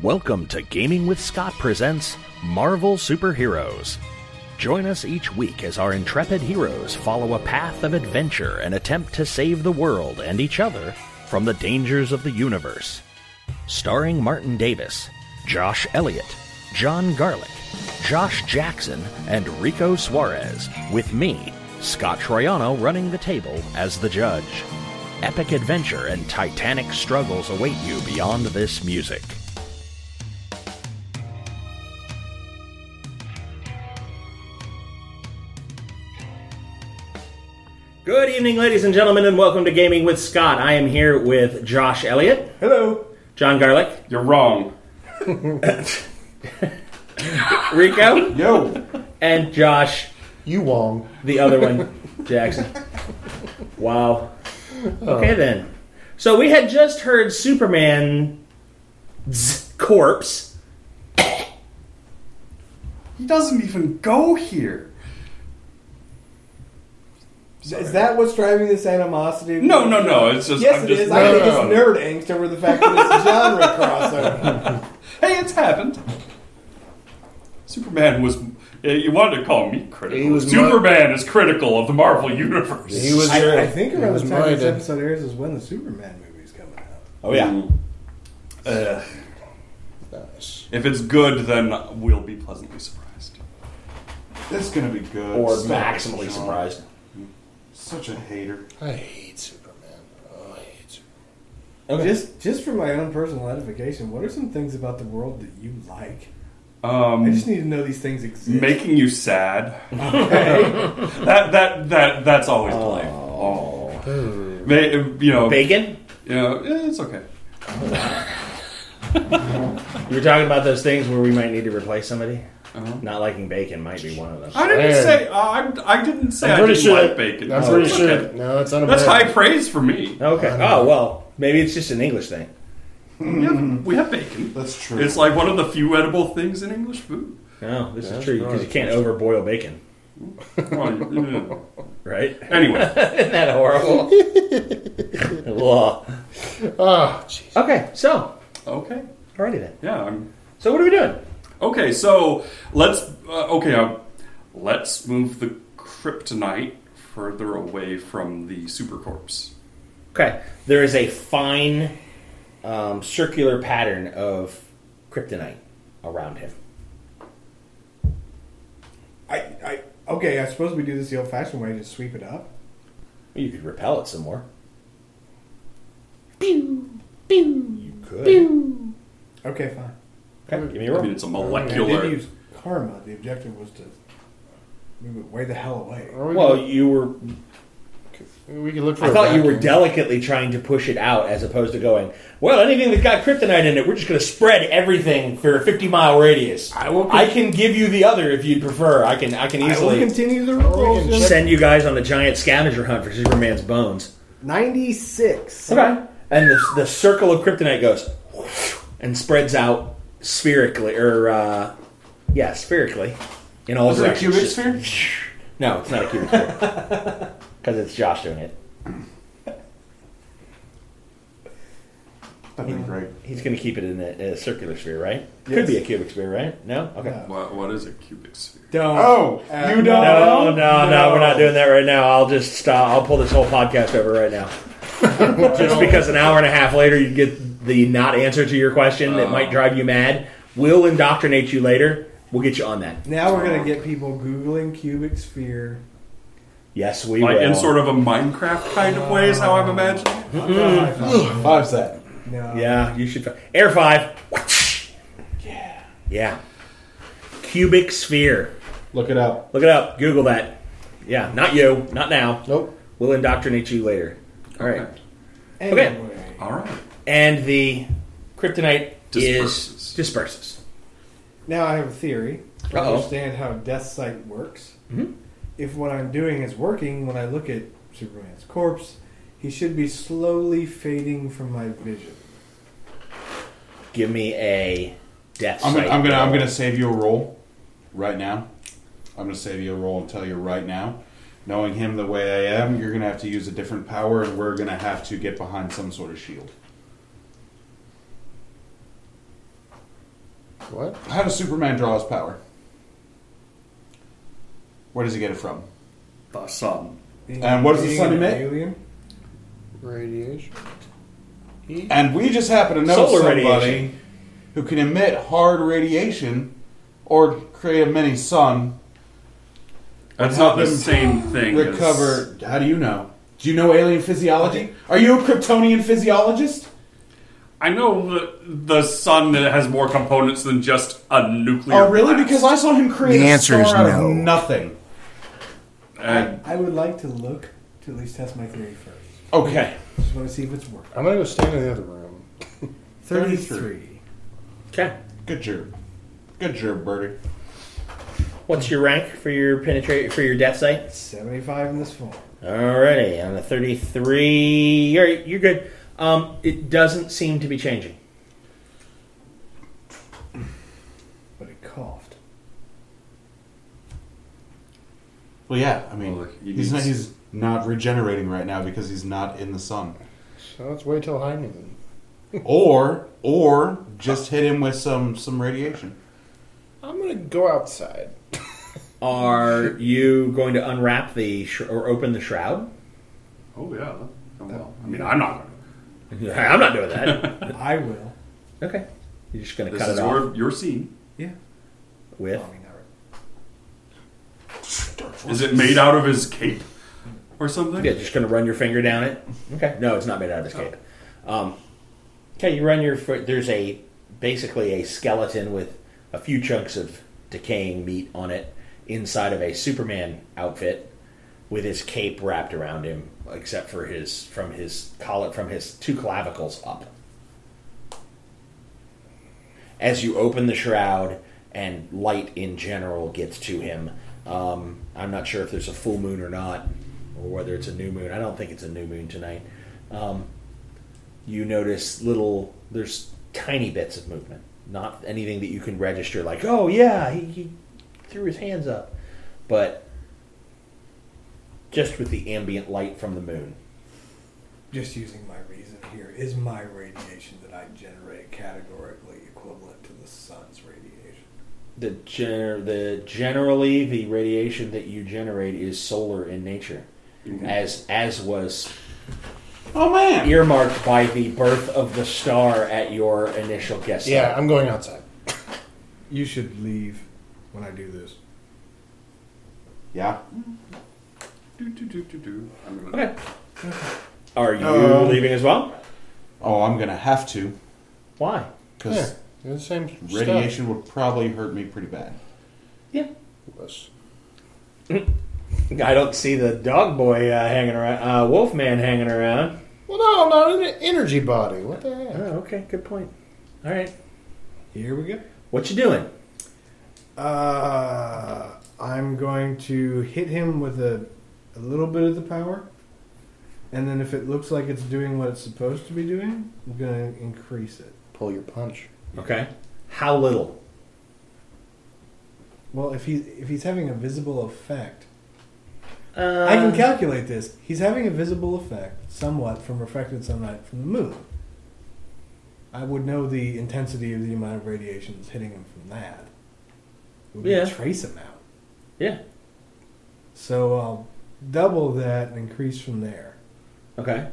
Welcome to Gaming with Scott presents Marvel Superheroes. Join us each week as our intrepid heroes follow a path of adventure and attempt to save the world and each other from the dangers of the universe. Starring Martin Davis, Josh Elliott, John Garlick, Josh Jackson, and Rico Suarez, with me, Scott Troiano, running the table as the judge. Epic adventure and titanic struggles await you beyond this music. Good evening, ladies and gentlemen, and welcome to Gaming with Scott. I am here with Josh Elliott. Hello. John Garlick. You're wrong. Rico. Yo. And Josh. You Wong. The other one, Jackson. Wow. Okay, then. So we had just heard Superman's corpse. He doesn't even go here. Is that what's driving this animosity? No. It's just yes, it is. I think it's nerd angst over the fact that it's a genre crossover. Hey, it's happened. Superman was. You wanted to call me critical. Superman is critical of the Marvel Universe. He was. I think around the time this episode airs is when the Superman movie's coming out. Oh yeah. Nice. If it's good, then we'll be pleasantly surprised. It's gonna be good. Or maximally surprised. Such a hater. I hate Superman. Oh, I hate Superman. Okay. Just for my own personal edification, what are some things about the world that you like? I just need to know these things exist. Making you sad. Okay. That's always delightful. You know, Bacon? It's okay. You were talking about those things where we might need to replace somebody? Uh-huh. Not liking bacon might be one of them. I didn't say I didn't like bacon. I'm pretty sure. No, it's not. That's high praise for me. Okay. Oh well, maybe it's just an English thing. We have bacon. That's true. It's like one of the few edible things in English food. No, this is true because you can't overboil bacon. Right? Anyway, isn't that horrible? Oh, jeez. Okay, so okay, alrighty then. Yeah. So what are we doing? Okay, so let's move the kryptonite further away from the supercorpse. Okay, there is a fine circular pattern of kryptonite around him. Okay, I suppose we do this the old-fashioned way, just sweep it up. You could repel it some more. Pew, You could. pew. Okay, fine. Okay, give me a roll. I mean, it's a I molecular. did use karma. The objective was to move it way the hell away. Well, you were. We could look for. I thought you were delicately trying to push it out, as opposed to going, well, anything that's got kryptonite in it, we're just going to spread everything for a 50-mile radius. I can give you the other if you'd prefer. I can I will easily continue the roll. send you guys on a giant scavenger hunt for Superman's bones. 96. Okay. And the circle of kryptonite goes and spreads out spherically, spherically in all directions. Is it a cubic sphere? No, it's not a cubic sphere. Because it's Josh doing it. That'd be great. He's going to keep it in a circular sphere, right? Yes. Could be a cubic sphere, right? No? Okay. No. What is a cubic sphere? Don't. Oh, you you don't. No, we're not doing that right now. I'll just stop. I'll pull this whole podcast over right now. Just because an hour and a half later you get the not answer to your question that might drive you mad. We'll indoctrinate you later. We'll get you on that. Now we're going to get people Googling cubic sphere. Yes, we Like will. in sort of a Minecraft kind of way is how I'm imagining. Five's that. No. Yeah, you should. Air 5. Yeah. Cubic sphere. Look it up. Look it up. Google that. Yeah, not you. Not now. Nope. We'll indoctrinate you later. All right. Anyway. All right. And the kryptonite Disperses. Now I have a theory. I Uh-oh. understand how Death Sight works. Mm-hmm. If what I'm doing is working, when I look at Superman's corpse, he should be slowly fading from my vision. Give me a death I'm sight. gonna save you a roll right now. I'm gonna save you a roll and tell you right now. Knowing him the way I am, you're gonna have to use a different power, and we're gonna have to get behind some sort of shield. What? How does Superman draw his power? Where does he get it from? The sun. And what does the sun emit? Alien? Radiation. Heat. And we just happen to know Solar somebody radiation. who can emit hard radiation or create a mini sun. That's Help not the him same thing. Recover. How do you know? Do you know alien physiology? Are you a Kryptonian physiologist? I know that the sun has more components than just a nuclear. Oh, really? blast. Because I saw him create The a answer star is out no. of nothing. I would like to look to at least test my theory first. Okay. Just want to see if it's working. I'm gonna go stand in the other room. 33. Okay. Good job. Good job, Birdie. What's your rank for your death sight? 75 in this form. Alrighty, on the 33, you're good. It doesn't seem to be changing. But it coughed. Well, yeah. I mean, Well, he's not regenerating right now because he's not in the sun. So let's wait till Heine. Or just hit him with some radiation. I'm gonna go outside. Are you going to unwrap or open the shroud? Oh yeah. Oh, well. I mean, I'm not going to. I'm not doing that. I will. Okay. You're just going to This cut is it off your scene. Yeah. with. I mean, not really. Is it made out of his cape or something? Yeah, just going to run your finger down it. Okay. No, it's not made out of his cape. Okay, you run your foot. There's basically a skeleton with a few chunks of decaying meat on it inside of a Superman outfit with his cape wrapped around him, except for from his two clavicles up. As you open the shroud and light in general gets to him, I'm not sure if there's a full moon or not, or whether it's a new moon. I don't think it's a new moon tonight. You notice there's tiny bits of movement, not anything that you can register like, oh yeah, he threw his hands up, but just with the ambient light from the moon. Just using my reason here, is my radiation that I generate categorically equivalent to the sun's radiation? Generally, the radiation that you generate is solar in nature, Mm-hmm. as was Oh man! earmarked by the birth of the star at your initial guest. Yeah, I'm going outside. You should leave when I do this. Yeah. I'm gonna- Okay. Are you leaving as well? Oh, I'm gonna have to Why? because Yeah, they're the same radiation would probably hurt me pretty bad. Yeah. stuff. I don't see the dog boy hanging around, Wolfman hanging around. Well, no, I'm not an energy body. What the heck? Oh, okay, good point. All right, Here we go. what you doing? I'm going to hit him with a little bit of the power, and then if it looks like it's doing what it's supposed to be doing, I'm going to increase it. Pull your punch. Okay, how little? Well, if he's having a visible effect, I can calculate this. He's having a visible effect, somewhat, from reflected sunlight from the moon. I would know the intensity of the amount of radiation that's hitting him from that. It would be a trace amount. Yeah. So I'll double that and increase from there. Okay.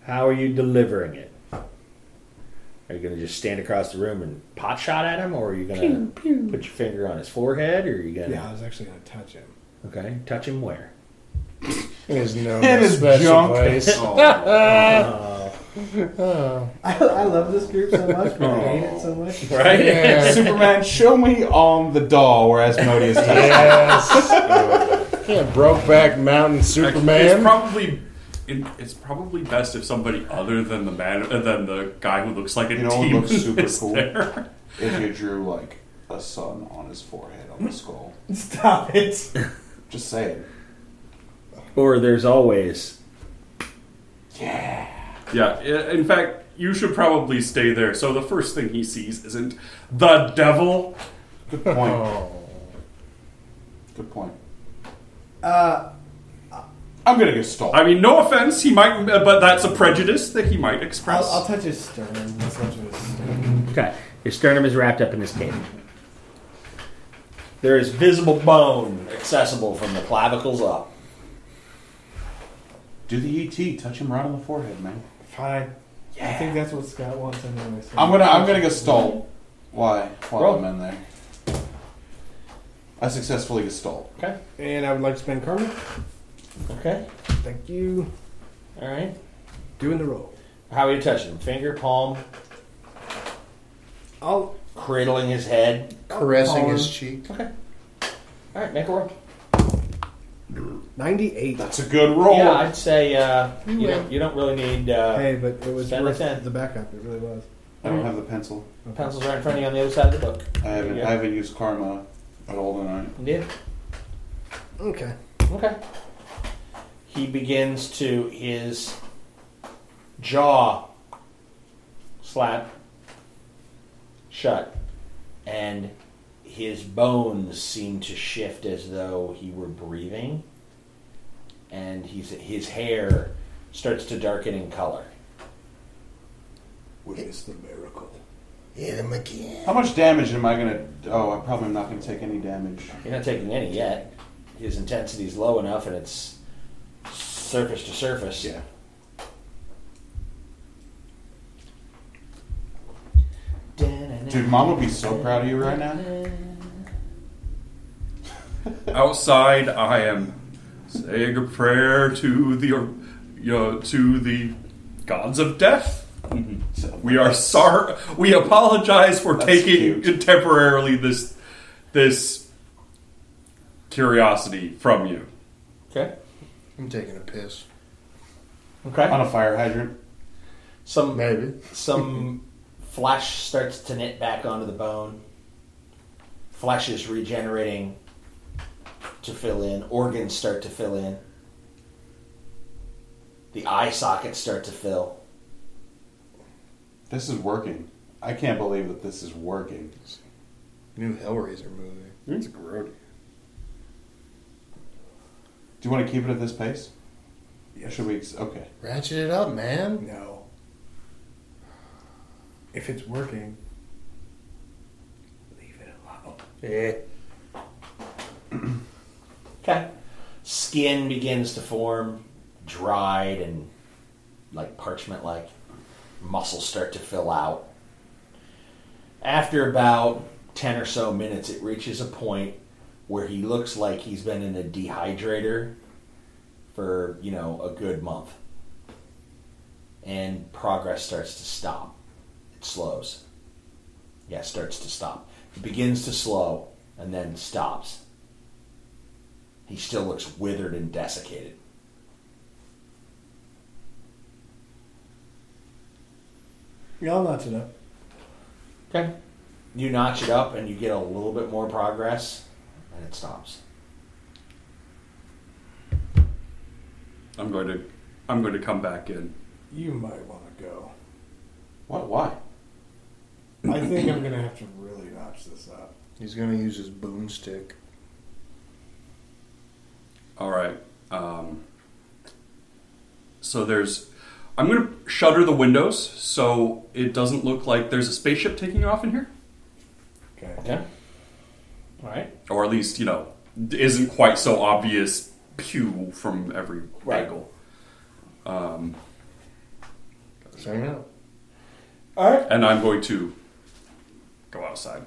How are you delivering it? Are you going to just stand across the room and pot shot at him, or are you going to put your finger on his forehead, or are you going to? Yeah, I was actually going to touch him. Okay. Touch him where? There's no In his special junk. place. I love this group so much, but I hate it so much. Right. Yeah. Superman, show me on the doll where Asmodeus touched Yes. Yeah, Brokeback Mountain Superman. It's probably best if somebody other than the guy who looks like a You know what demon looks super is cool? there. if you drew like a sun on his forehead on the skull. Stop it. Just saying. Or there's always. Yeah. Yeah, in fact, you should probably stay there. So the first thing he sees isn't the devil. Good point. Oh. Good point. I'm gonna get stalled. I mean, no offense, he might, but that's a prejudice that he might express. I'll touch his sternum. Let's touch his sternum. Okay. His sternum is wrapped up in his cape. There is visible bone accessible from the clavicles up. Do the ET. Touch him right on the forehead, man. Fine. Yeah. I think that's what Scott wants anyway. So I'm gonna gestalt. Why? While Roll. I'm in there. I successfully gestalt. Okay. And I would like to spend karma. Okay. Thank you. All right. Doing the roll. How are you touching him? Finger, palm, I'll cradling his head. Caressing his cheek. Okay. All right, make a roll. 98. That's a good roll. Yeah, I'd say you don't really need. Hey, but it was spend worth a 10. the backup. It really was. I don't have the pencil. Pencil's right in front of you on the other side of the book. I haven't used karma at all tonight. You did? Okay. Okay. He begins to, his jaw slap shut, and his bones seem to shift as though he were breathing, and his hair starts to darken in color. Witness the miracle. Hit him again. How much damage am I gonna? Oh, I'm probably not gonna take any damage. You're not taking any yet. His intensity is low enough, and it's surface to surface. Yeah. Dude, Mom would be so proud of you right now. Outside, I am saying a prayer to the gods of death. So, We are sorry. We apologize for That's taking cute. temporarily this curiosity from you. Okay. I'm taking a piss. Okay. on a fire hydrant. Maybe. Some flesh starts to knit back onto the bone. Flesh is regenerating to fill in. Organs start to fill in. The eye sockets start to fill. This is working. I can't believe that this is working. New Hellraiser movie. It's grody. Do you want to keep it at this pace? Yes. Should we? Okay. Ratchet it up, man. No. If it's working, leave it alone. Okay. Skin begins to form, dried and like parchment-like. Muscles start to fill out. After about 10 or so minutes, it reaches a point where he looks like he's been in a dehydrator for, a good month. And progress starts to stop. It slows. Yeah, starts to stop. It begins to slow and then stops. He still looks withered and desiccated. Yeah, I'll notch it up. Okay. You notch it up and you get a little bit more progress, and it stops. I'm going to come back in. You might want to go. What? Why? I think I'm going to have to really notch this up. He's gonna use his boomstick. All right. So I'm going to shutter the windows so it doesn't look like there's a spaceship taking off in here. Okay. All right. Or at least, isn't quite so obvious pew from every angle. Hang out. All right. And I'm going to go outside.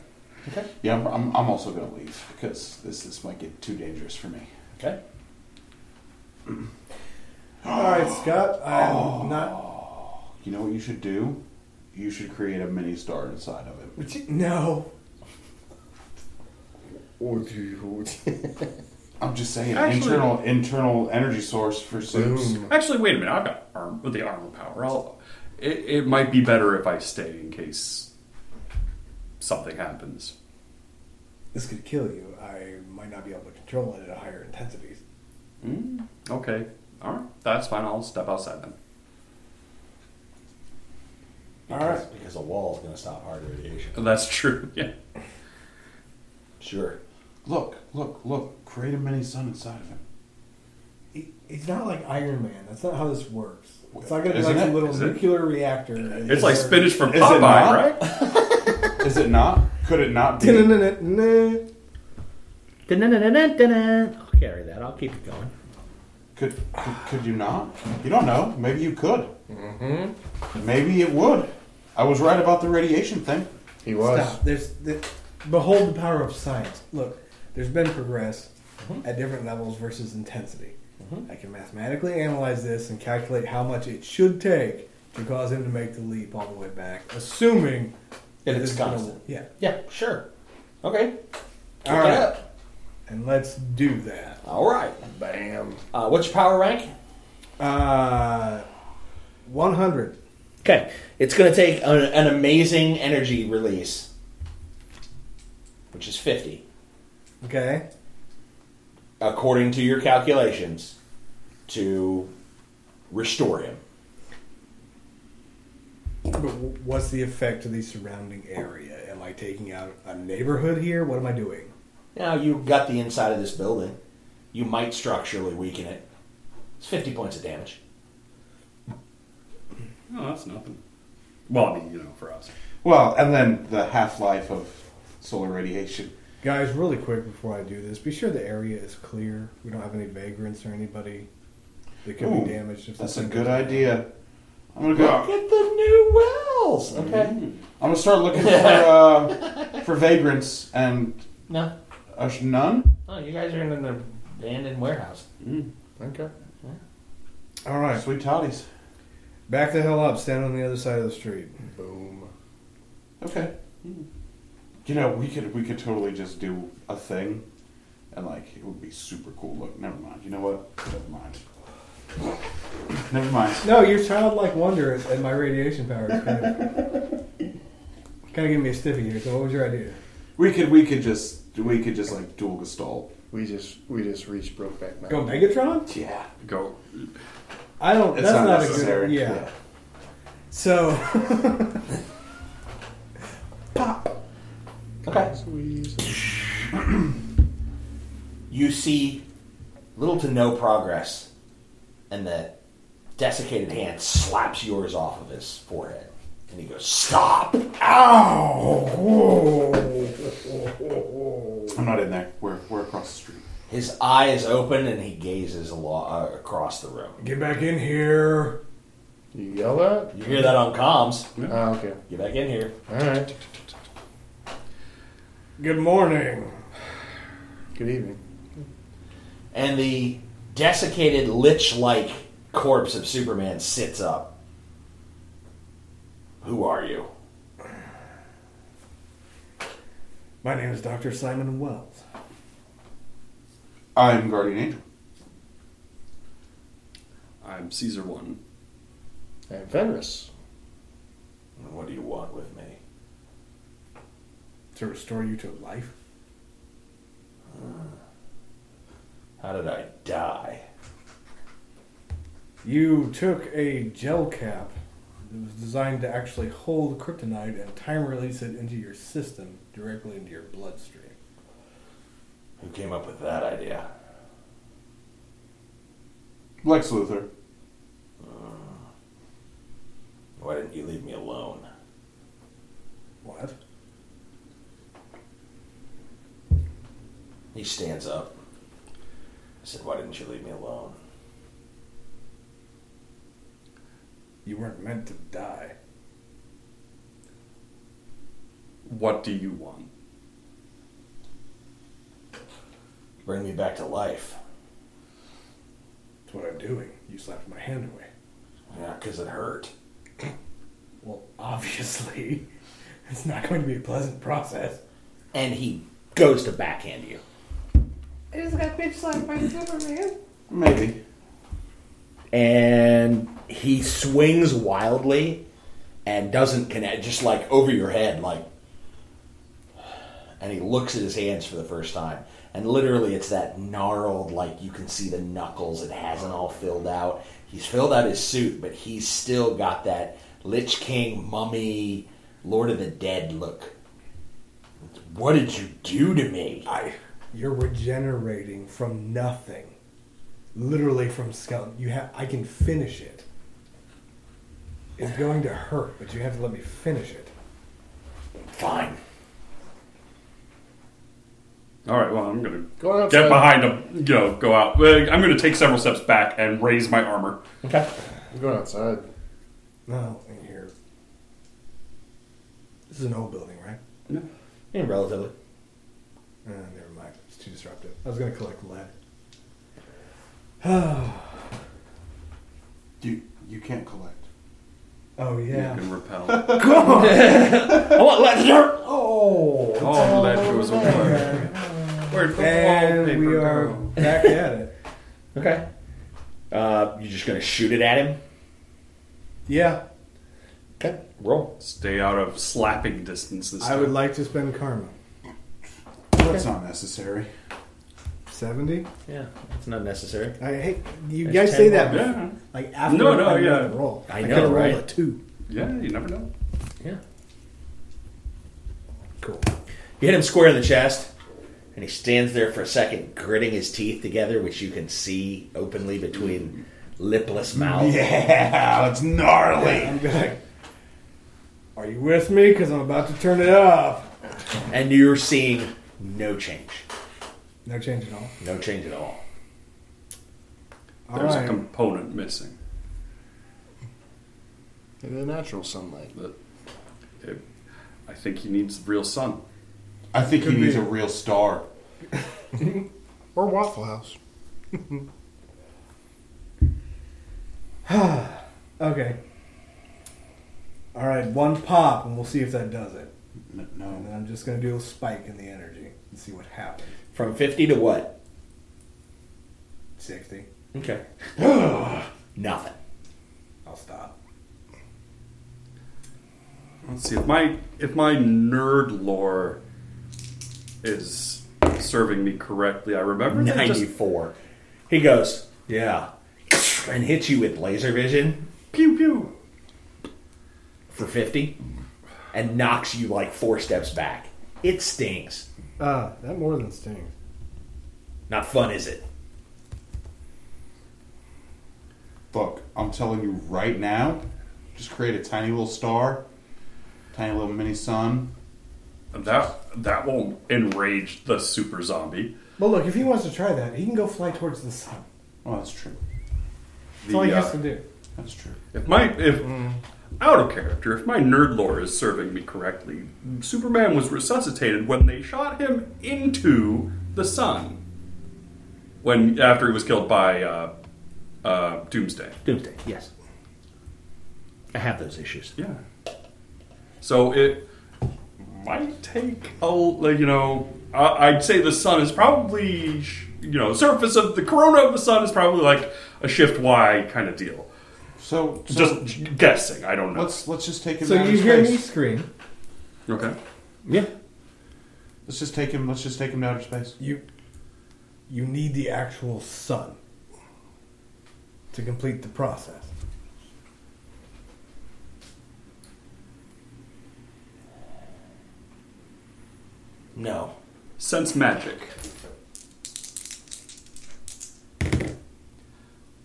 Okay. Yeah, I'm also going to leave because this might get too dangerous for me. Okay. All right, Scott. I'm not. You know what you should do? You should create a mini star inside of it. No. I'm just saying, Actually- internal energy source for suits. Boom. Actually, wait a minute. I've got the armor power. It might be better if I stay in case something happens. This could kill you. I might not be able to control it at higher intensities. Okay. All right. That's fine. I'll step outside then. Because a wall is going to stop hard radiation. That's true. Yeah. Sure. Look. Create a mini sun inside of him. He's not like Iron Man. That's not how this works. It's not going to be Isn't like it? a little Is it? nuclear reactor. It's like spinach from Is it Popeye, not? right? Is it not? Could it not be? Nah. I'll carry that. I'll keep it going. Could you not? You don't know. Maybe you could. Mm-hmm. Maybe it would. I was right about the radiation thing. He was. Stop. Behold the power of science. Look, there's been progress at different levels versus intensity. I can mathematically analyze this and calculate how much it should take to cause him to make the leap all the way back, assuming that it's constant. Yeah, sure. Okay. All right. And let's do that. All right. Bam. What's your power rank? 100. Okay. It's going to take an amazing energy release, which is 50. Okay. According to your calculations, to restore him. But what's the effect to the surrounding area? Am I taking out a neighborhood here? What am I doing? Now, you've got the inside of this building. You might structurally weaken it. It's 50 points of damage. Oh, that's nothing. Well, I mean, for us. Well, and then the half-life of solar radiation. Guys, really quick before I do this, be sure the area is clear. We don't have any vagrants or anybody that could be damaged. If that's a good idea. I'm gonna go. Look at the new wells. Okay. I'm gonna start looking for vagrants and No. None. Oh, you guys are in an abandoned warehouse. Okay. Yeah. All right. Sweet toddies. Back the hell up. Stand on the other side of the street. Boom. Okay. We could totally just do a thing, and it would be super cool. Look, never mind. You know what? Never mind. No, your childlike wonder at my radiation powers kind of giving me a stiffy here. So what was your idea? We could just dual gestalt. We just reached Brokeback Mountain. Go Megatron? Yeah. Go. I don't. It's That's not not necessary. a good. Yeah. So. Pop. Okay. You see little to no progress, and the desiccated hand slaps yours off of his forehead. And he goes, "Stop! Ow!" I'm not in there. We're across the street. His eyes open, and he gazes across the room. Get back in here. You yell that? You hear that on comms. Oh, okay. Get back in here. All right. Good morning. Good evening. And the desiccated, lich-like corpse of Superman sits up. Who are you? My name is Dr. Simon Wells. I'm Guardian Angel. I'm Caesar 1. And Fenris. And what do you want with me? To restore you to life? How did I die? You took a gel cap that was designed to actually hold kryptonite and time release it into your system, directly into your bloodstream. Who came up with that idea? Lex Luthor. Why didn't you leave me alone? What? He stands up. I said, why didn't you leave me alone? You weren't meant to die. What do you want? Bring me back to life. That's what I'm doing. You slapped my hand away. Yeah, because it hurt. Well, obviously, it's not going to be a pleasant process. And he goes to backhand you. I just got bitch slapped by Superman. Maybe. And he swings wildly and doesn't connect, just over your head, and he looks at his hands for the first time. And literally it's that gnarled, you can see the knuckles, it hasn't all filled out. He's filled out his suit, but he's still got that Lich King, mummy, Lord of the Dead look. What did you do to me? You're regenerating from nothing. Literally from skeleton. I can finish it. It's going to hurt, but you have to let me finish it. Fine. All right, well, I'm going Go to outside. get behind him, go out. I'm going to take several steps back and raise my armor. Okay. I'm going outside. No, in here. This is an old building, right? Yeah, relatively. Never mind. It's too disruptive. I was going to collect lead. You can't collect. Oh, You yeah. can repel. I want lead. Oh! Oh, lead goes away. Where'd the And wallpaper we are go? back at it. Okay. You're just going to shoot it at him? Yeah. Okay. Roll. Stay out of slapping distance this time. I would like to spend karma. That's not necessary. 70? Yeah, that's not necessary. I hate you There's guys 10 say that Yeah. like after No, I yeah. made the roll. I could know, have right? rolled a 2. Yeah, you never know. Yeah. Cool. You hit him square in the chest, and he stands there for a second, gritting his teeth together, which you can see openly between lipless mouth. Yeah, it's gnarly. I'm like, are you with me? Because I'm about to turn it up. And you're seeing no change. No change at all. No change at all. All There's right. a component missing. In the natural sunlight. I think he needs real sun. I think Could he needs be. a real star. Or Waffle House. Okay. All right, one pop, and we'll see if that does it. And No. then I'm just going to do a spike in the energy and see what happens. From 50 to what? 60. Okay. Nothing. I'll stop. Let's see if my nerd lore is serving me correctly. I remember that 94. He goes, yeah. And hits you with laser vision pew pew. for 50 and knocks you like 4 steps back. It stings. That more than stings. Not fun, is it? Look, I'm telling you right now, just create a tiny little star, tiny little mini sun. That won't enrage the super zombie. Well, look, if he wants to try that, he can go fly towards the sun. Oh, that's true. That's all he has to do. That's true. If out of character, if my nerd lore is serving me correctly, Superman was resuscitated when they shot him into the sun. After he was killed by Doomsday. Doomsday, yes. I have those issues. Yeah. So it might take I'd say the sun is probably surface of the corona of the sun is probably like a shift Y kind of deal. So Just guessing. I don't know. let's just take him. So to outer you hear space. me scream. Okay. Yeah. Let's just take him to outer space. You need the actual sun to complete the process. No. Sense magic.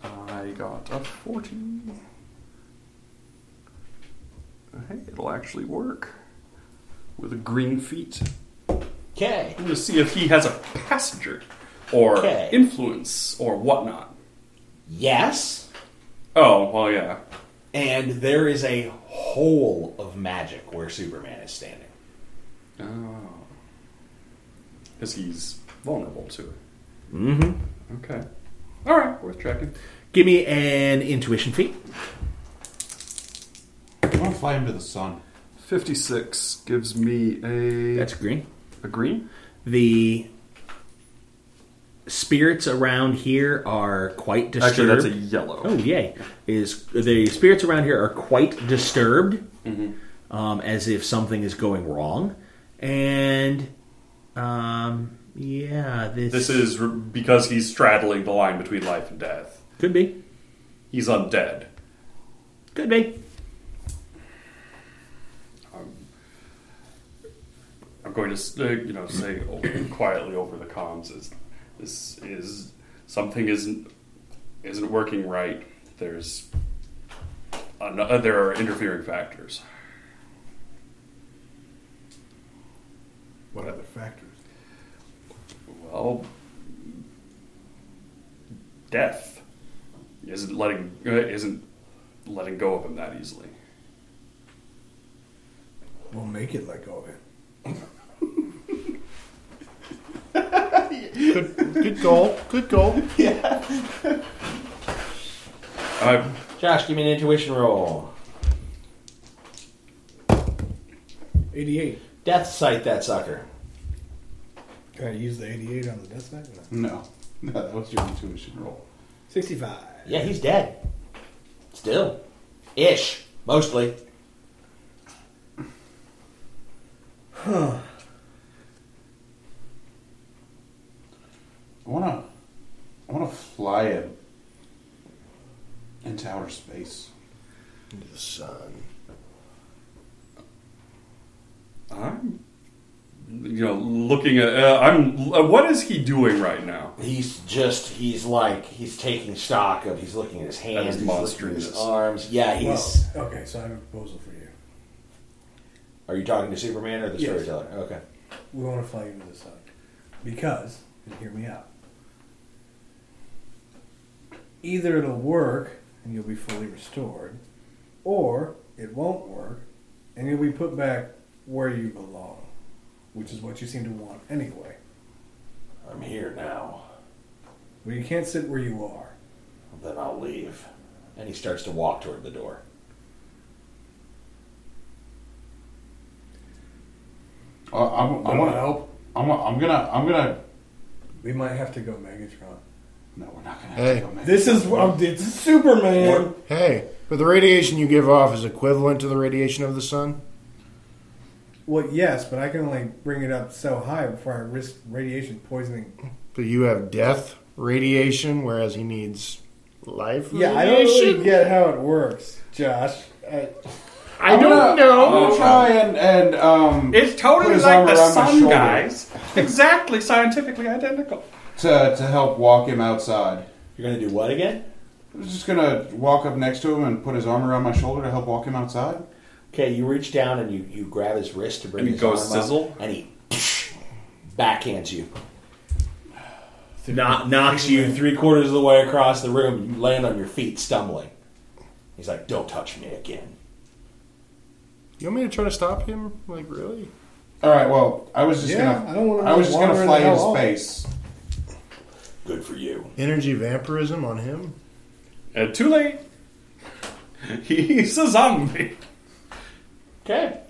I got a 40. Hey, it'll actually work. With a green feet. Okay. I'm going to see if he has a passenger. Or Okay. influence. Or whatnot. Yes. Oh, well, yeah. And there is a hole of magic where Superman is standing. Oh. Because he's vulnerable to it. Mm-hmm. Okay. Alright, worth checking. Give me an intuition feat. I want to fly him to the sun. 56 gives me a... That's green. A green? The spirits around here are quite disturbed. Actually, that's a yellow. Oh, yay. The spirits around here are quite disturbed, as if something is going wrong. And, This is because he's straddling the line between life and death. Could be. He's undead. Could be. I'm going to say quietly over the comms is something isn't working right. There are interfering factors. What other factors? Well, death isn't letting go of him that easily. We'll make it let go of it. Good goal. Good goal. Yeah. Josh, give me an intuition roll. 88. Death sight that sucker. Can I use the 88 on the death side? No, that was your intuition roll. 65. Yeah, he's dead. Still. Ish. Mostly. Huh. I wanna fly him into outer space. Into the sun. I'm, looking at. What is he doing right now? He's taking stock of, he's looking at his hands, he's looking at his arms. Yeah, he's... Well, okay, so I have a proposal for you. Are you talking to Superman or the storyteller? Okay. We want to fly you into the sun. Because, and hear me out, either it'll work and you'll be fully restored, or it won't work and you'll be put back where you belong, which is what you seem to want anyway. I'm here now. Well, you can't sit where you are. Then I'll leave. And he starts to walk toward the door. I'm gonna help. I'm gonna. We might have to go Megatron. No, we're not gonna have Hey. to go. This is it's Superman. Hey, but the radiation you give off is equivalent to the radiation of the sun? Well, yes, but I can only bring it up so high before I risk radiation poisoning. But you have death radiation, whereas he needs life Yeah, radiation? I don't really get how it works, Josh. I don't know. I'm gonna try and It's totally put his like arm the around my sun, shoulder. guys. Exactly, scientifically identical. to help walk him outside. You're going to do what again? I was just gonna walk up next to him and put his arm around my shoulder to help walk him outside. Okay, you reach down and you grab his wrist to bring And he his goes arm sizzle? up, and he backhands you. Knocks you 3/4 of the way across the room. You land on your feet, stumbling. He's like, "Don't touch me again." You want me to try to stop him? Like, really? All right. Well, I was just I don't want to. gonna fly into space. Good for you. Energy vampirism on him? And too late. He's a zombie. Okay,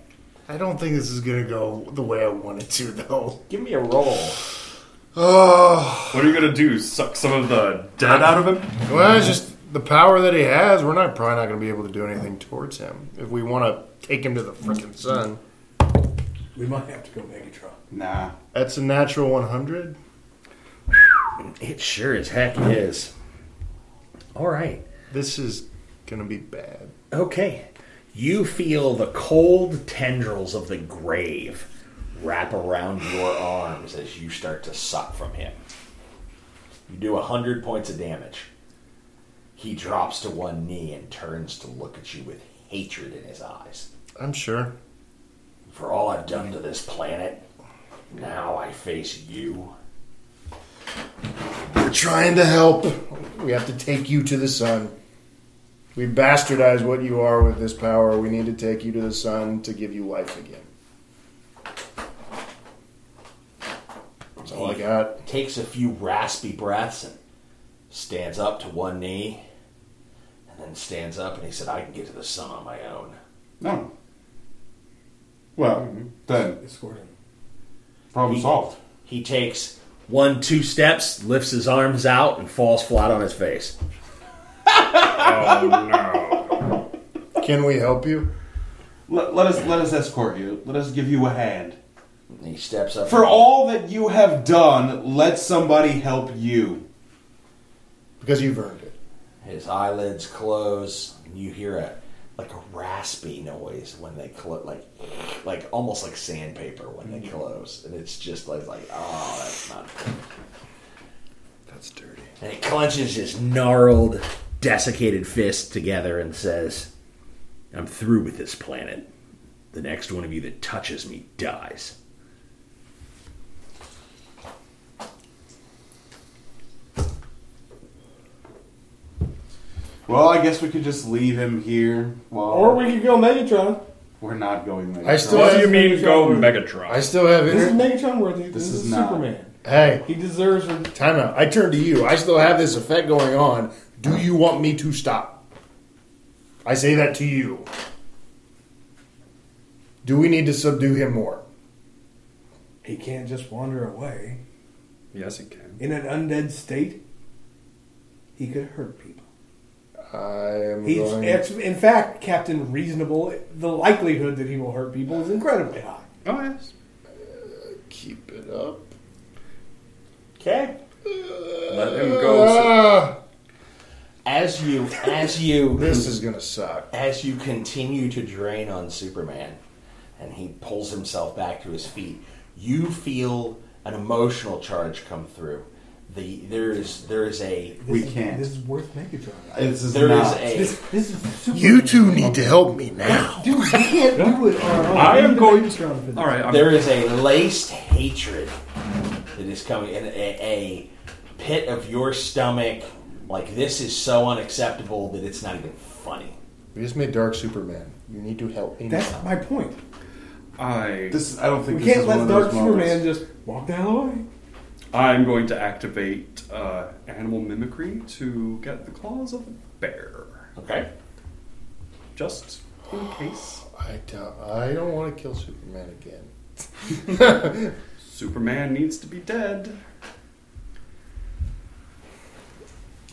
I don't think this is going to go the way I want it to, though. give me a roll. Oh. What are you gonna do? Suck some of the dead out of him? Well, it's just the power that he has. We're probably not going to be able to do anything towards him. If we want to take him to the freaking sun. We might have to go Megatron. Nah. That's a natural 100. It sure as heck is. All right. This is going to be bad. Okay. You feel the cold tendrils of the grave Wrap around your arms as you start to suck from him. You do 100 points of damage. He drops to one knee and turns to look at you with hatred in his eyes. I'm sure. For all I've done to this planet, now I face you. We're trying to help. We have to take you to the sun. We bastardize what you are with this power. We need to take you to the sun to give you life again. That's all I got. Takes a few raspy breaths and stands up to one knee, and then stands up and he said, "I can get to the sun on my own." No. Well, then Escort him. problem solved. He takes 1-2 steps, lifts his arms out, and falls flat on his face. Oh no. Can we help you? Let us escort you. Let us give you a hand. And he steps up. For all that you have done, let somebody help you. Because you've earned it. His eyelids close, and you hear a raspy noise when they close, like almost like sandpaper when they close, and it's just like oh, that's not good. That's dirty. and he clenches his gnarled, desiccated fist together and says, "I'm through with this planet. The next one of you that touches me dies." Well, I guess we could just leave him here. Or we could go Megatron. We're not going Megatron. I still What do have you mean go Megatron? I still have This is internet. Megatron worthy. This is not. Superman. Hey, He deserves her. time out. I turn to you. I still have this effect going on. Do you want me to stop? I say that to you. Do we need to subdue him more? He can't just wander away. Yes, he can. In an undead state, he could hurt people. I am He's, going... in fact, Captain Reasonable, the likelihood that he will hurt people is incredibly high. Oh, yes. Keep it up. Okay. Let him go. As you This is gonna suck. as you continue to drain on Superman, and he pulls himself back to his feet, you feel an emotional charge come through. There is a We can't. This is worth Megatron. This is there not. is This is Superman. You two need to help me now. Dude, we can't do it on our own. I We am need going Megatron for this. All right. there is a laced hatred that is coming, and a pit of your stomach. Like, this is so unacceptable that it's not even funny. We just made Dark Superman. You need to help me That's now. my point. I I don't think We this can't is one let of Dark those Superman moments. just walk the hell away. I'm going to activate animal mimicry to get the claws of a bear. Okay. Just in case. I don't want to kill Superman again. Superman needs to be dead.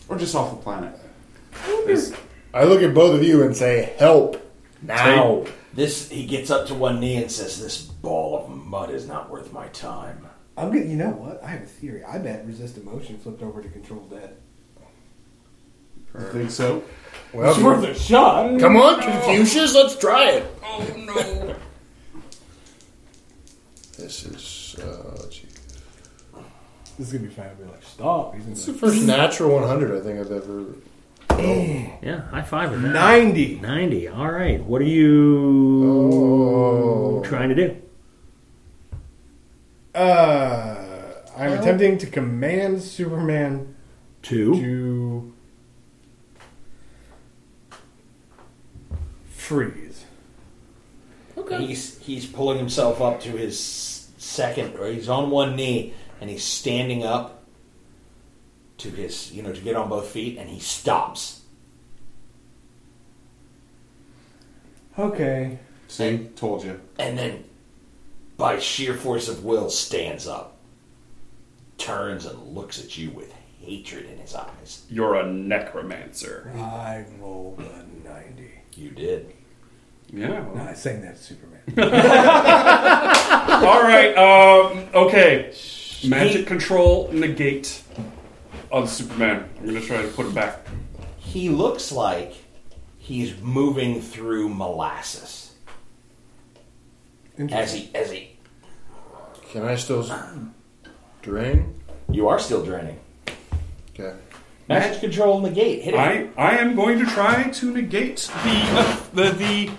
Or just off the planet. This, I look at both of you and say, help now. He gets up to one knee and says, "This ball of mud is not worth my time." I'm getting. You know what? I have a theory. I bet resist emotion flipped over to control dead. I think so. Well, It's worth a shot. come on, Confucius, let's try it. oh no! This is, gee. This is gonna be fine. I'll be like, stop. He's It's the gonna first natural 100 I think I've ever... Yeah, high five with that. 90. 90. All right. What are you trying to do? I'm attempting to command Superman to freeze. Okay. He's pulling himself up to his second, or he's on one knee, and he's standing up to his, to get on both feet, and he stops. Okay. See? Told you. And then, by sheer force of will, stands up, turns and looks at you with hatred in his eyes. You're a necromancer. I rolled a 90. You did. Yeah. No, I sang that to Superman. All right. Okay. Magic control negate on Superman. I'm gonna try to put him back. He looks like he's moving through molasses as he. Can I still drain? You are still draining. Okay. Magic control negate. Hit it. I am going to try to negate the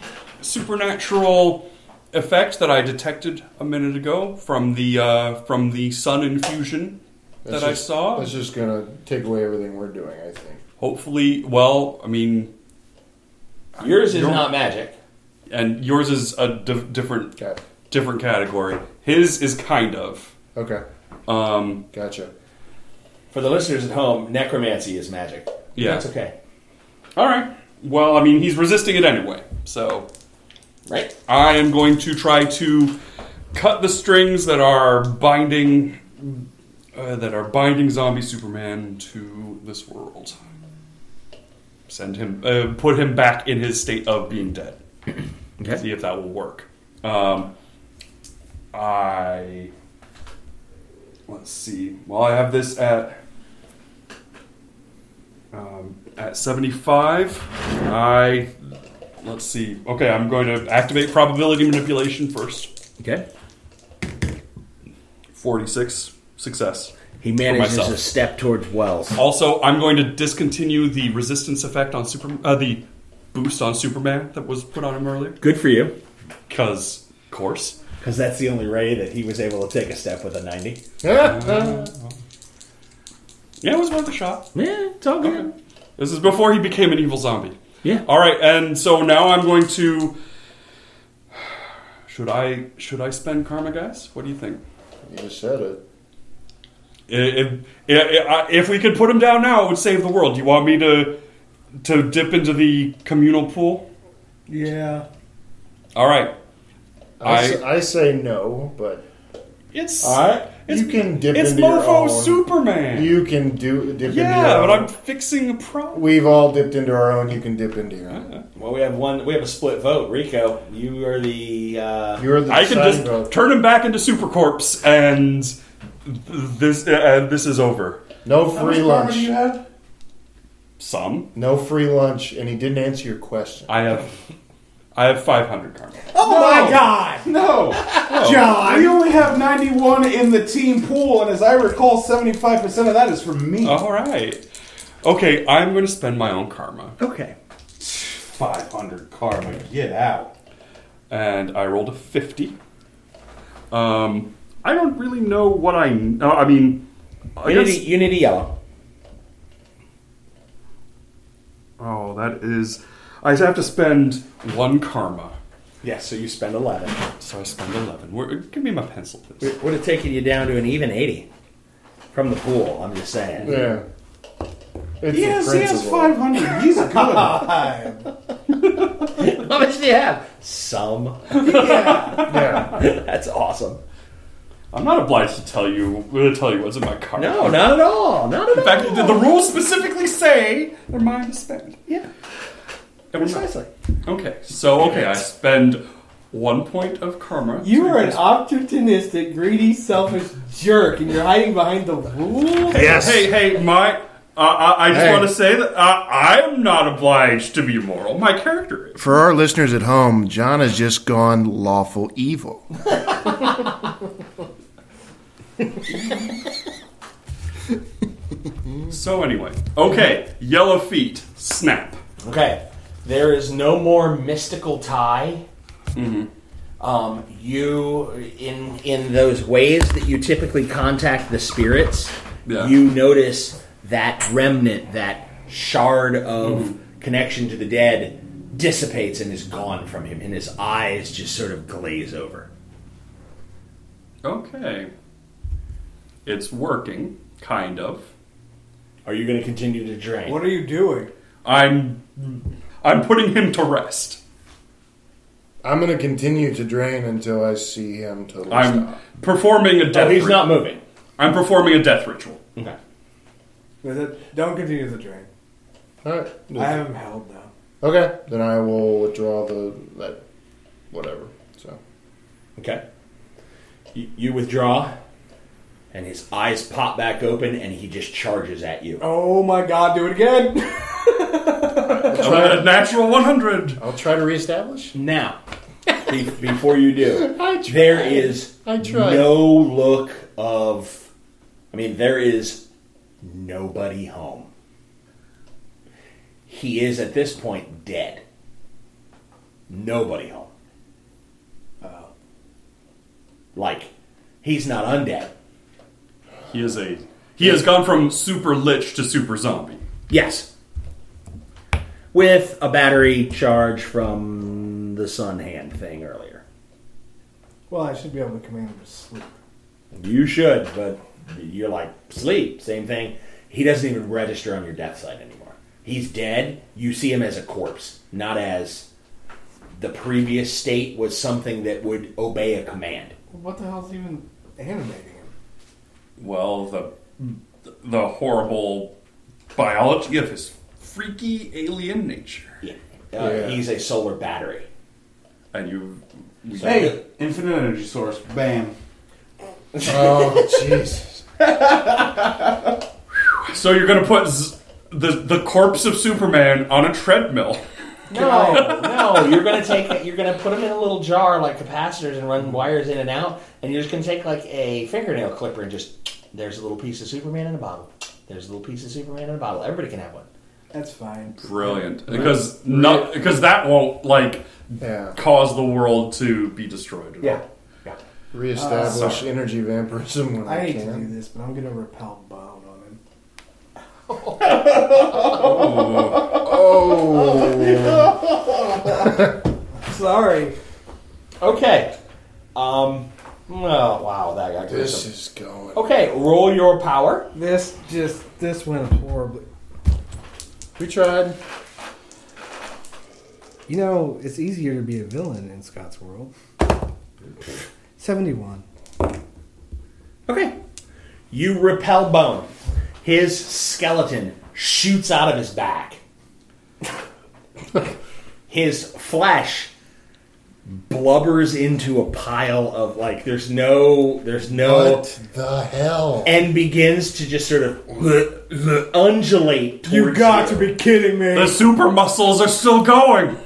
supernatural effect that I detected a minute ago from the sun infusion that I saw. That's just going to take away everything we're doing, I think. Hopefully, well, I mean, Yours is not magic. and yours is a different category. His is kind of. Okay. Gotcha. For the listeners at home, necromancy is magic. Yeah. That's okay. All right. Well, I mean, he's resisting it anyway, so Right? I am going to try to cut the strings that are binding zombie Superman to this world. Send him, put him back in his state of being dead. Okay. See if that will work. Let's see. Well, I have this at 75. Let's see. Okay, I'm going to activate probability manipulation first. Okay. 46 success. He manages myself. to step towards Wells. Also, I'm going to discontinue the resistance effect on the boost on Superman that was put on him earlier. Good for you. Because, of course. Because that's the only way that he was able to take a step with a 90. Yeah, it was worth a shot. Yeah, it's all good. This is before he became an evil zombie. Yeah. All right, and so now I'm going to. Should I spend karma, guys? What do you think? You just said it. If we could put him down now, it would save the world. Do you want me to dip into the communal pool? Yeah. All right. I say no, but It's all right. You can dip it's into your Mofo own. Superman. You can dip into your Yeah, own. but I'm fixing a problem. We've all dipped into our own. You can dip into your own. Well, we have a split vote. Rico, you are the. You're the I can just vote. turn him back into Super Corpse, and this is over. No How free much karma lunch. do you have? Some No free lunch, and he didn't answer your question. I have 500 karma. Oh my God, No. John! We only have 91 in the team pool, and as I recall, 75% of that is from me. All right. Okay, I'm going to spend my own karma, Okay. 500 karma. Get out. and I rolled a 50. I don't really know what I mean. I guess. You need a yellow. Oh, that is. I have to spend 1 karma, Yes, so you spend 11. so I spend 11. Give me my pencil, please. Would have taken you down to an even 80 from the pool. I'm just saying. Yeah. It's He the has principle. 500. He's good. How much do you have? Some. Yeah. That's awesome. I'm not obliged to tell you what's in my karma. No, not at all. Not at In fact, all. the rules specifically say they're mine to spend. Yeah, precisely. Okay, so I spend 1 point of karma. You to are an increase- opportunistic, greedy, selfish jerk, and you're hiding behind the rules? Yes. Hey, I just Hey. want to say that I am not obliged to be moral. My character is. For our listeners at home, John has just gone lawful evil. So anyway, okay, yellow feet, snap. Okay, there is no more mystical tie. Mm-hmm. You in those ways that you typically contact the spirits, Yeah. you notice that remnant, that shard of connection to the dead dissipates and is gone from him, and his eyes just sort of glaze over. Okay. It's working, kind of. Are you going to continue to drain? What are you doing? I'm putting him to rest. I'm going to continue to drain until I see him totally I'm stop. performing a death. Oh, he's not moving. I'm performing a death ritual. Okay. Don't continue the drain. All right. I have him held now. Okay, then I will withdraw that whatever. So Okay. You withdraw, and his eyes pop back open, and he just charges at you. Oh my God, do it again! A natural 100. I'll try to reestablish. Now, before you do, I tried. there is I tried. no look of... there is nobody home. He is, at this point, dead. Nobody home. Like, he's not undead. He has gone from super lich to super zombie. Yes. With a battery charge from the sun hand thing earlier. Well, I should be able to command him to sleep. You should, but you're like, sleep. Same thing. He doesn't even register on your death side anymore. He's dead. You see him as a corpse, not as the previous state was something that would obey a command. What the hell's even animating him? Well, the horrible biology of his freaky alien nature. Yeah. Yeah. He's a solar battery. And Hey, infinite energy source. Bam. Oh, Jesus. So you're going to put the corpse of Superman on a treadmill. No, you're gonna put them in a little jar like capacitors and run wires in and out, and you're just gonna take like a fingernail clipper and there's a little piece of Superman in a bottle. There's a little piece of Superman in a bottle. Everybody can have one. That's fine. Brilliant. Because that won't Yeah. cause the world to be destroyed at all. Yeah. Reestablish Sorry. energy vampirism when I I hate to do can. this, but I'm going to repel bone on him. Sorry. Okay. Oh, wow, that got This gruesome. is going. Okay, roll your power. This went horribly. We tried. You know, it's easier to be a villain in Scott's world. 71. Okay. You repel Bone. His skeleton shoots out of his back. His flesh blubbers into a pile of, like, there's no What the hell? and begins to just sort of undulate towards You got to be kidding me. The super muscles are still going.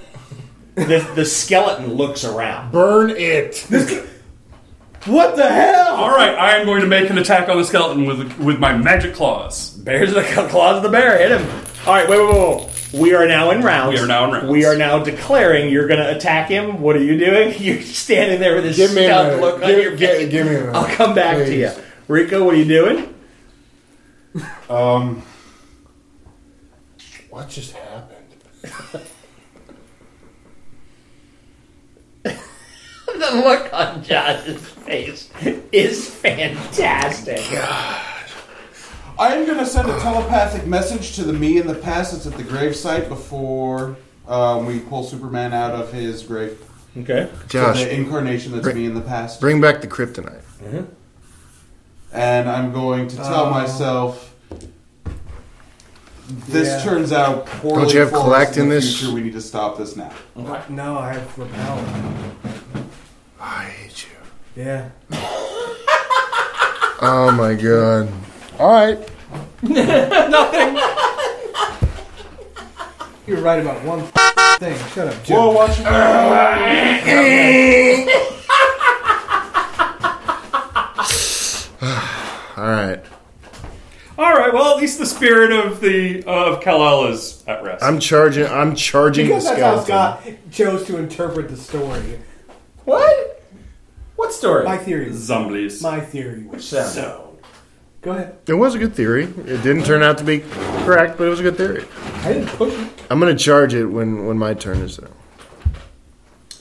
The skeleton looks around. Burn it. What the hell? All right, I am going to make an attack on the skeleton with my magic claws. Bears the claws of the bear. Hit him. All right, wait. We are now in rounds. We are now in rounds. We are now declaring you're going to attack him. What are you doing? You're standing there with this Give me a stunned minute. look on your face. Give me a minute. I'll come back to you. Please. Rico, what are you doing? What just happened? The look on Josh's face is fantastic. I am going to send a telepathic message to the me in the past that's at the gravesite before we pull Superman out of his grave. Okay. Josh, So the incarnation that's me in the past. bring back the kryptonite. And I'm going to tell myself, this turns out poorly. Don't you have for us collect in the this? future. We need to stop this now. No, I have repel. I hate you. Yeah. Oh my god. Alright. Nothing. You're right about one thing. Shut up, Whoa, Joe. watch your Alright. All right, well, at least the spirit of Kal-El is at rest. I'm charging Because the that's how skeleton. Scott chose to interpret the story. What? What story? My theory. Zombies. My theory was sound? so. Go ahead. It was a good theory. It didn't turn out to be correct, but it was a good theory. I didn't push it. I'm gonna charge it when my turn is there.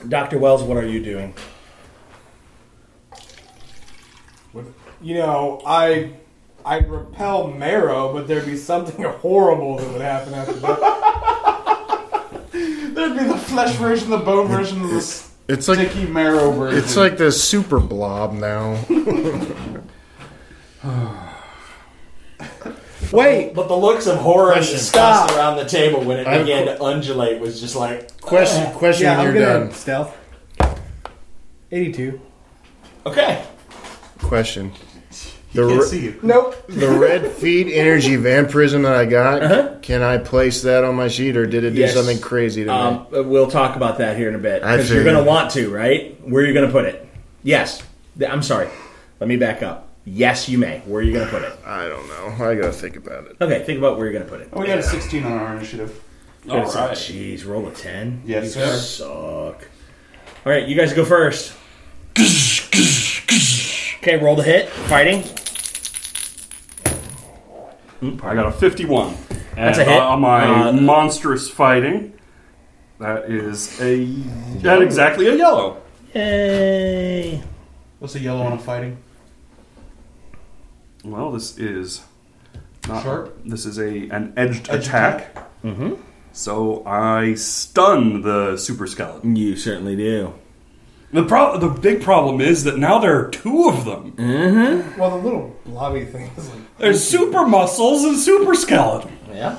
Dr. Wells, what are you doing? You know, I'd repel Marrow, but there'd be something horrible that would happen after that. There'd be the flesh version, the bone version, of the It's like sticky marrow version. it's like the super blob now. Wait. But the looks of horror and Question. disgust Stop. around the table when it I have began to undulate was just like, Question Yeah, when I'm you're gonna done. stealth. 82. okay. Question. Can't see you. Nope. The red feed energy vampirism that I got, can I place that on my sheet, or did it do Yes. something crazy to me? We'll talk about that here in a bit. I Because you're figured. going to want to, right? Where are you going to put it? Yes. I'm sorry. Let me back up. Yes, you may. Where are you going to put it? I don't know. I gotta think about it. Okay, think about where you're going to put it. Oh, we got a 16 on our initiative. All right. Jeez, roll a 10. Yes, you sir. suck. All right, you guys go first. Okay, roll the hit. Fighting. I got a 51. And That's a hit. on my monstrous fighting, that is exactly a yellow. Yay. What's a yellow on a fighting? Well, this is not Sharp? This is an edged attack. Mm-hmm. So I stun the super skeleton. You certainly do. The big problem is that now there are two of them. Well, the little blobby thing is like... There's super muscles and super skeleton. Yeah.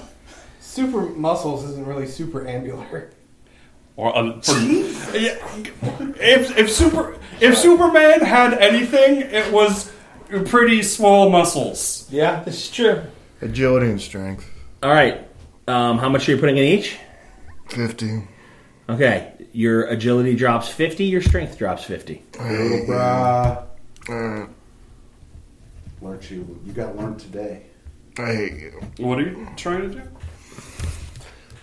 Super muscles isn't really super ambular. Or if Superman had anything, it was pretty small muscles. Yeah, this is true. Agility and strength. All right. How much are you putting in each? 50. Okay. Your agility drops 50. Your strength drops 50. Little brah. Learned you got learned today. I hate you. What are you trying to do?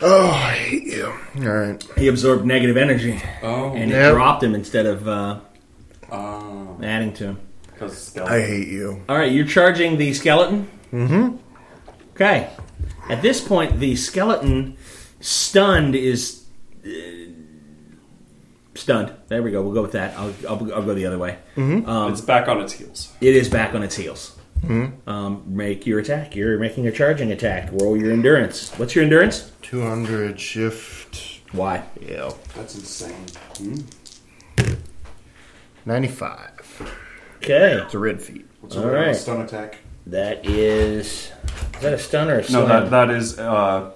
Oh, I hate you. Alright. He absorbed negative energy, Oh, and it Yep. dropped him instead of adding to him. because I hate you. All right, you're charging the skeleton? Mm-hmm. Okay. At this point, the skeleton, stunned, is... stunned. There we go. We'll go with that. I'll go the other way. It's back on its heels. It is back on its heels. Make your attack. You're making a charging attack. Roll your endurance. What's your endurance? 200 shift. Why? Yeah. That's insane. 95. Okay. It's a red feat. What's All a right. stun attack? That is... Is that a stun or a slam? No,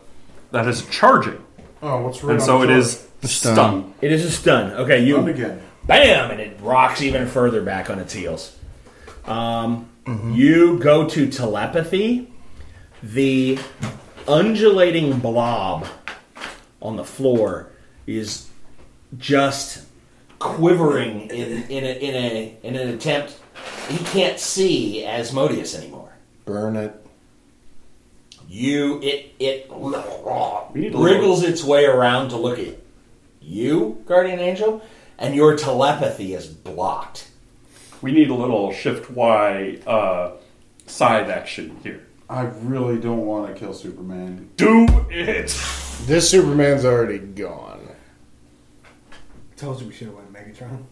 that is charging. Oh, what's red? And so it is stun. It is a stun. Okay, you... Stun again. Bam! And it rocks even further back on its heels. You go to telepathy. The undulating blob on the floor is just quivering in an attempt. He can't see Asmodeus anymore. Burn it. It wriggles its way around to look at you, Guardian Angel, and your telepathy is blocked. We need a little shift Y side action here. I really don't want to kill Superman. Do it! This Superman's already gone. Told you we should have went Megatron.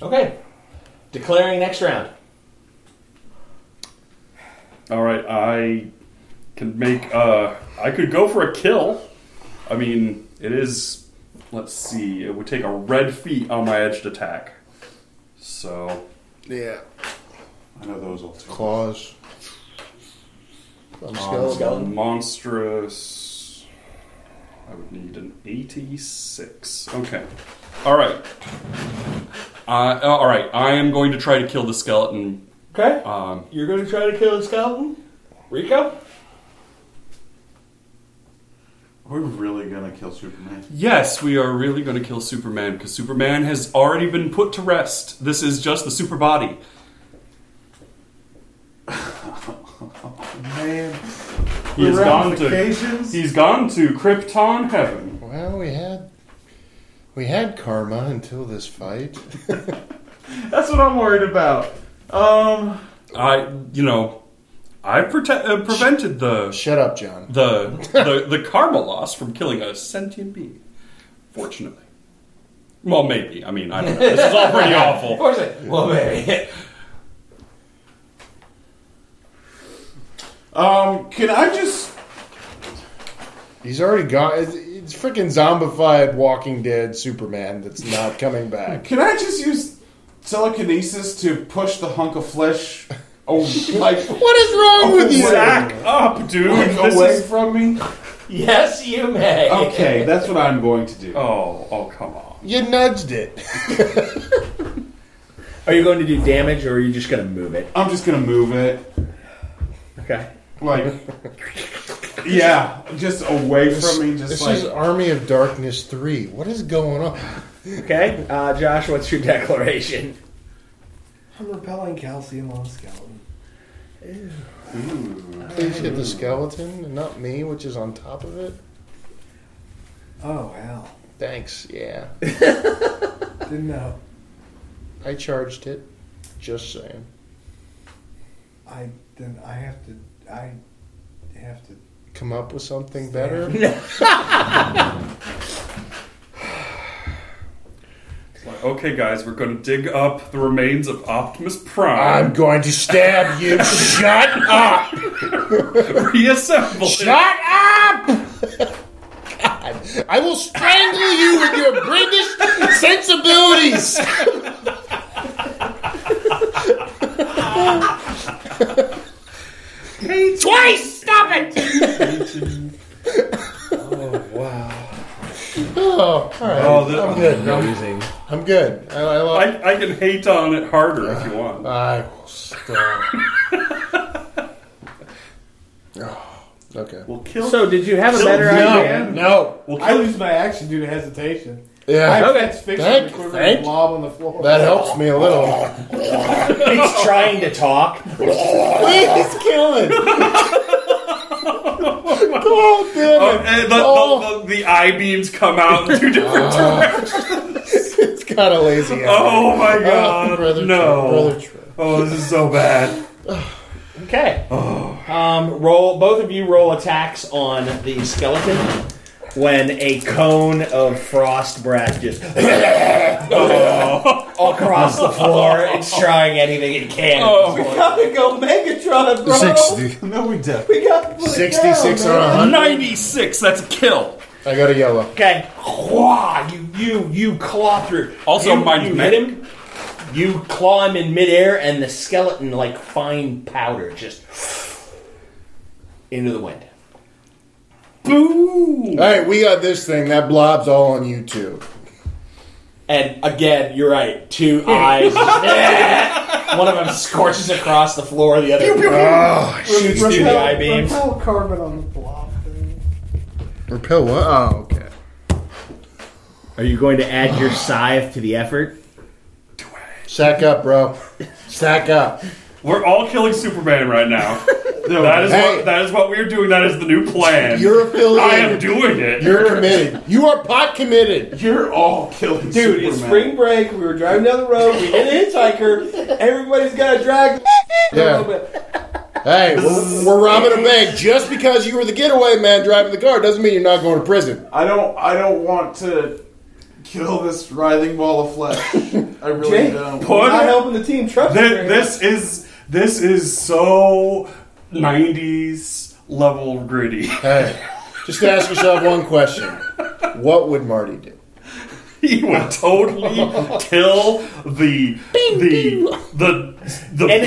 Okay. Declaring next round. All right, I can make. I could go for a kill. I mean, it is. Let's see. It would take a red feat on my edged attack. So. Yeah. I know those all too. Claws. Skeleton. Monstrous. I would need an 86. Okay. All right. All right. I am going to try to kill the skeleton. Okay. You're going to try to kill the skeleton? Rico? We're really gonna kill Superman. Yes, we are really going to kill Superman because Superman has already been put to rest. This is just the super body. Man, He's gone to ramifications? Krypton heaven. Well, we had karma until this fight. That's what I'm worried about. I prevented the Shut up, John. the karma loss from killing a sentient being. Fortunately, well, maybe. I mean, I don't know. This is all pretty awful. Well, maybe. Can I just... He's already gone. It's freaking zombified Walking Dead Superman that's not coming back. Can I just use telekinesis to push the hunk of flesh... Oh, like... What is wrong with you? Back up, dude. Like away from me? Yes, you may. Okay, that's what I'm going to do. Oh, come on. You nudged it. Are you going to do damage, or are you just going to move it? I'm just going to move it. Okay. Like... Yeah, just away from me. Just This like... is Army of Darkness 3. What is going on? Okay. Josh, what's your declaration? I'm repelling calcium on a skeleton. Please hit the skeleton and not me, which is on top of it. Oh, wow. Thanks, yeah. Didn't know. I charged it. Just saying. I have to... Come up with something better? Okay, guys, we're going to dig up the remains of Optimus Prime. I'm going to stab you. Shut up! Reassemble it. Shut up! God, I will strangle you with your British sensibilities. Twice! Stop it! Oh, wow. Oh, all right. I'm good. Amazing. I'm good. I can hate on it harder if you want. I will stop. Okay. We'll kill. So, did you have a better idea? No. We'll I kill. lose my action due to hesitation. Yeah. I have fixed Thank- the quivering thank- blob on the floor. That helps me a little. He's trying to talk. Please kill it. God damn it. And the eye beams come out in two different directions. It's got a lazy eye. Oh my god. Brother no. Brother Troy. Oh, this is so bad. Okay. Roll. Both of you roll attacks on the skeleton. When a cone of frost breath just across the floor, it's trying anything it can. We gotta go Megatron, bro. 60. No, we don't. We got to put 66 it down, on man. 100. 96. That's a kill. I got a yellow. Okay. You claw through. Also, you mine's hit him. You claw him in midair, and the skeleton, like fine powder, just into the wind. Boom! Alright, we got this thing. That blob's all on you, too. And again, you're right. 2 eyes. One of them scorches across the floor. The other shoots through the eye beams. Repel carbon on the blob thing. Repel what? Oh, okay. Are you going to add your scythe to the effort? Sack up, bro. Sack up. We're all killing Superman right now. That is what we're doing. That is the new plan. You're affiliated. I am doing it. You're committed. You are pot committed. You're all killing Dude, it's spring break. We were driving down the road. We hit a hitchhiker. Everybody's got to drag a little bit. Hey, we're robbing a bank. Just because you were the getaway man driving the car doesn't mean you're not going to prison. I don't want to kill this writhing ball of flesh. I really Jake, don't. We're not helping the team. Trust me. This is so 90s level gritty. Hey, just ask yourself one question. What would Marty do? He would totally kill the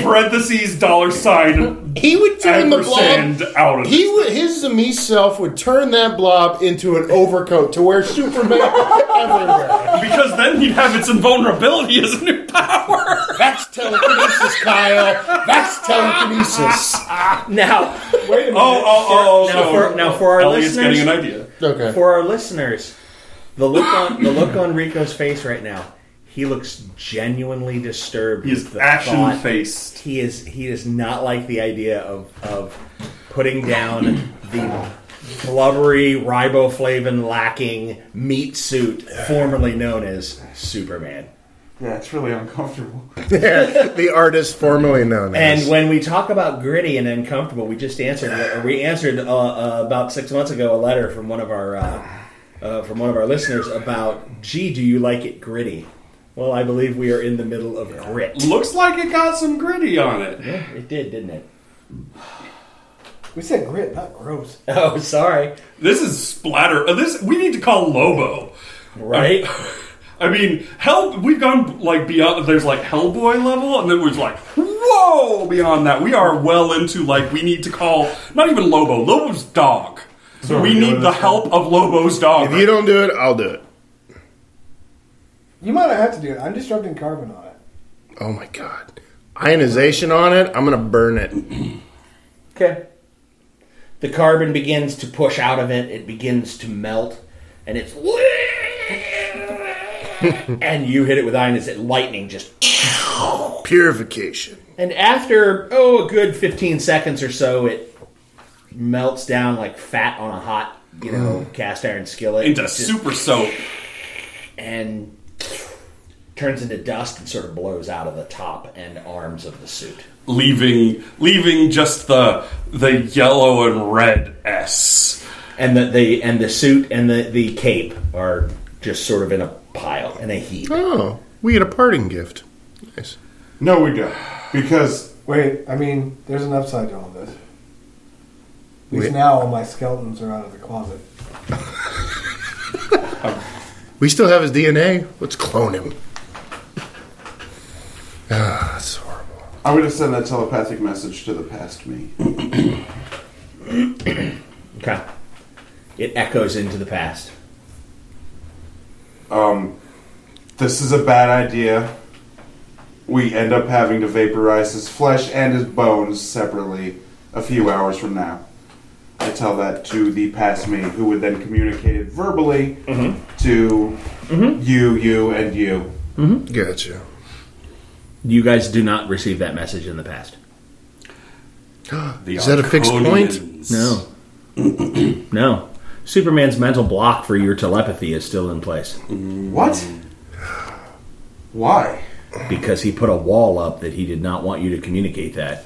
parentheses $sign. He would turn the blob out of his Zemeese self would turn that blob into an overcoat to wear Superman everywhere. Because then he'd have its invulnerability as a new power. That's telekinesis, Kyle. That's telekinesis. Now, Wait a minute. now for our Elliot's listeners, getting an idea. Okay. for our listeners, the look on Rico's face right now, he looks genuinely disturbed. He is with the ashen thought. faced. He does not like the idea of putting down the blubbery, riboflavin lacking meat suit formerly known as Superman. Yeah, it's really uncomfortable. The artist formerly known as. And when we talk about gritty and uncomfortable, we answered about 6 months ago a letter from one of our listeners about, gee, do you like it gritty? Well, I believe we are in the middle of grit. Looks like it got some gritty on it. Yeah, it did, didn't it? We said grit, not gross. Oh, sorry. This is splatter. We need to call Lobo. Right? I mean, we've gone like beyond. There's like Hellboy level, and then we're like, whoa, beyond that. We are well into like we need to call not even Lobo. Lobo's dog. So we need the help of Lobo's dog. If you don't do it, I'll do it. You might not have to do it. I'm disrupting carbon on it. Oh my god. Ionization on it, I'm going to burn it. Okay. The carbon begins to push out of it. It begins to melt. And it's... and you hit it with ionization. Lightning just... Purification. And after, a good 15 seconds or so, it melts down like fat on a hot, cast iron skillet. Into super soap. And turns into dust and sort of blows out of the top and arms of the suit. Leaving just the yellow and red S. And the suit and the cape are just sort of in a pile, in a heap. Oh, we get a parting gift. Nice. No, we don't. Because... Wait, I mean, there's an upside to all this. At least now all my skeletons are out of the closet. We still have his DNA. Let's clone him. That's horrible. I'm going to send that telepathic message to the past me. Okay. It echoes into the past. This is a bad idea. We end up having to vaporize his flesh and his bones separately a few hours from now. I tell that to the past me, who would then communicate it verbally to you, and you. Mm-hmm. Gotcha. You guys do not receive that message in the past. Is that a fixed point? No. No. Superman's mental block for your telepathy is still in place. What? Why? Because he put a wall up that he did not want you to communicate that.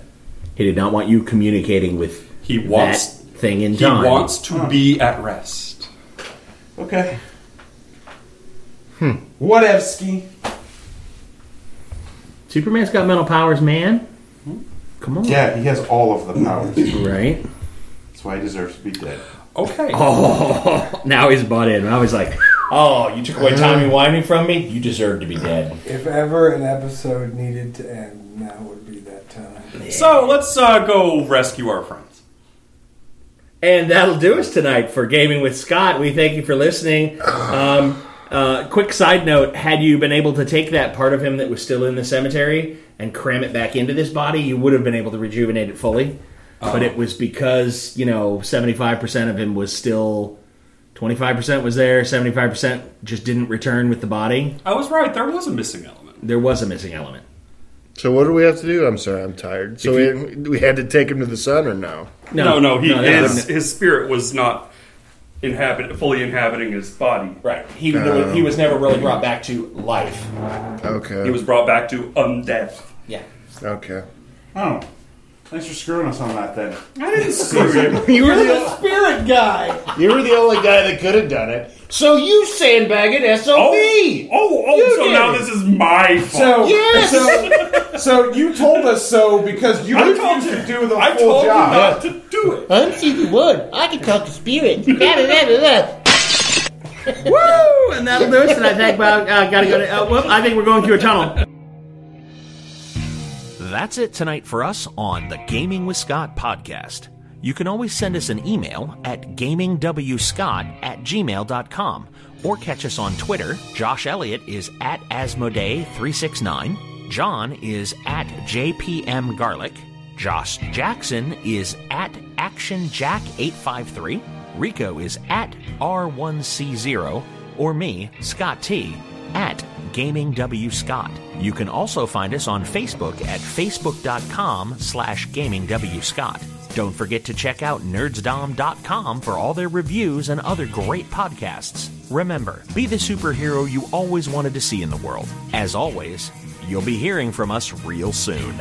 He did not want you communicating with that thing in time. He wants to be at rest. Okay. Whatevsky. Superman's got mental powers, man. Come on. Yeah, he has all of the powers. Right. That's why he deserves to be dead. Okay. Oh, now he's bought in. I was like, oh, you took away timey-wimey from me? You deserve to be dead. If ever an episode needed to end, now would be that time. So let's go rescue our friends. And that'll do us tonight for Gaming with Scott. We thank you for listening. Quick side note, had you been able to take that part of him that was still in the cemetery and cram it back into this body, you would have been able to rejuvenate it fully. But it was because, 75% of him was still... 25% was there, 75% just didn't return with the body. I was right. There was a missing element. There was a missing element. So what do we have to do? I'm sorry, I'm tired. So we had to take him to the sun or no? No. His spirit was not fully inhabiting his body. Right. He was never really brought back to life. Okay. He was brought back to undeath. Yeah. Okay. Oh. Thanks for screwing us on that then. I didn't screw you. You were the Spirit guy! You were the only guy that could have done it. So you sandbag it, SOB! So now this is my fault. So you told us so because you refused to do the full I told job. you not to do it. I'm CD1. I can talk to spirits. Woo! And that'll do us tonight. I think we're going through a tunnel. That's it tonight for us on the Gaming with Scott podcast. You can always send us an email at gamingwscott@gmail.com or catch us on Twitter. Josh Elliott is at Asmodee369. John is at JPMGarlic. Josh Jackson is at ActionJack853. Rico is at R1C0. Or me, Scott T, at GamingWScott. You can also find us on Facebook at facebook.com/GamingWScott. Don't forget to check out nerdsdom.com for all their reviews and other great podcasts. Remember, be the superhero you always wanted to see in the world. As always, you'll be hearing from us real soon.